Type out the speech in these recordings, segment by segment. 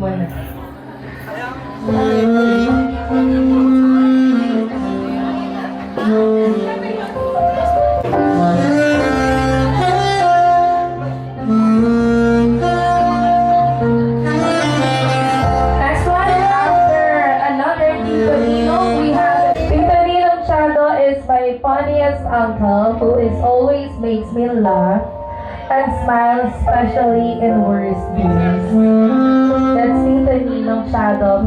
mo na. Next one, after another Tito Nino, we have Tito Nino Chado is my funniest uncle who is always makes me laugh and smile, especially in worst days. That's Tito Nino Chado.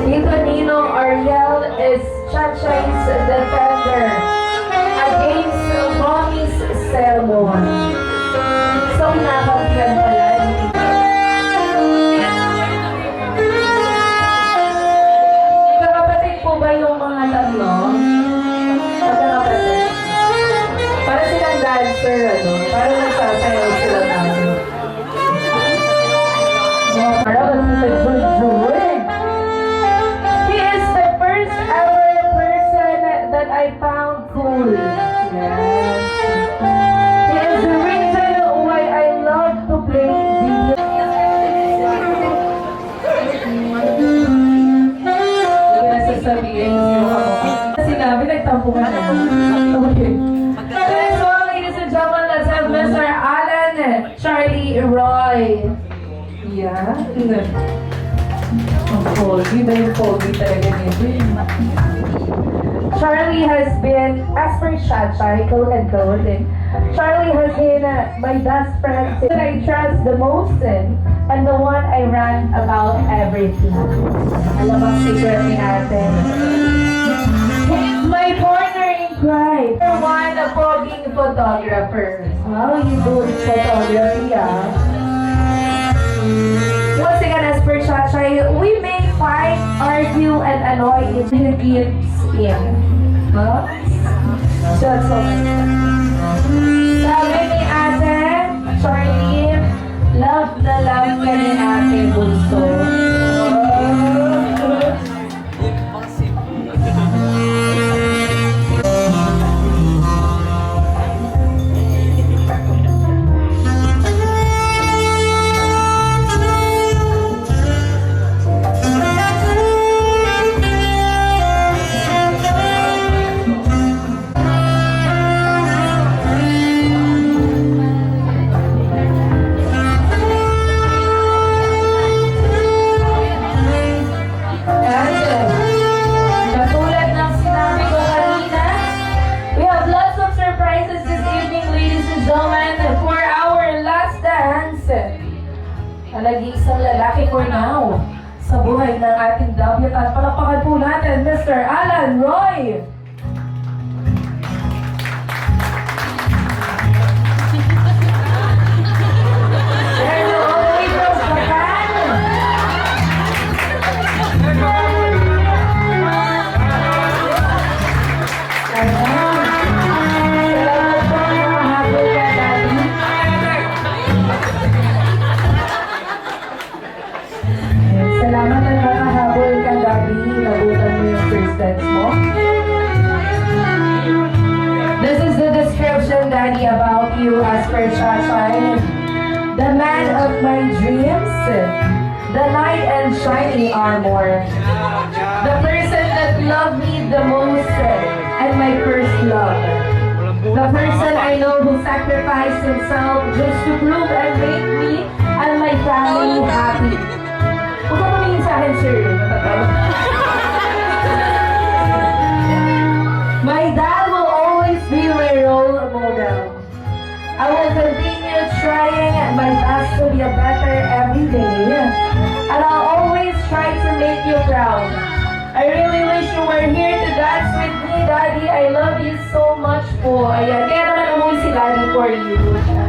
Tito Ninong Ariel is Chachay's defender against Mommy's sermon. So, nakakapyan pala. Magkakapatid po ba yung mga tatlo? Magkakapatid. Para silang dancer, ano? Para nagsasayaw sila namin. Para he is the first ever person that I found cool. Yes. He is the reason why I love to play video. Hindi na sasabihin sino ka mo. Sinabi, nagtampungan na. Okay. So, ladies and gentlemen, let's have Mr. Alan Charlie Roy. Yeah. Ang pogi, dahil pogi talaga nito. Charlie has been, as per Chachay, quote and quote, Charlie has been my best friend that I trust the most and the one I rant about everything. Alam ang secret ni ate. He's my partner in crime. One, a poging photographer. Wow, you do photography, ah. Once again, as per Chachay, we may fight, argue, and annoy each other gives in. Huh? That's all. Sabi ni ate, Charlie, love na love ka ni ate Bunso. Nag-iisang lalaki for now sa buhay ng ating debutant. Palakpakan po natin, Mr. Alan Roy! Hello, all the way from Japan! Salamat na nakahabol ka, Gabi. Nabutan mo yung first text mo. This is the description, Daddy, about you as per Chachay. The man of my dreams, the knight in shining armor, the person that loved me the most, and my first love. The person I know who sacrificed himself just to prove and make me and my family happy. Huwag ka pamingin sa akin, sir. My dad will always be my role model. I will continue trying my best to be a better every day. And I'll always try to make you proud. I really wish you were here to dance with me, Daddy. I love you so much po. Ayan, kaya naman umuwi si Daddy po. for you.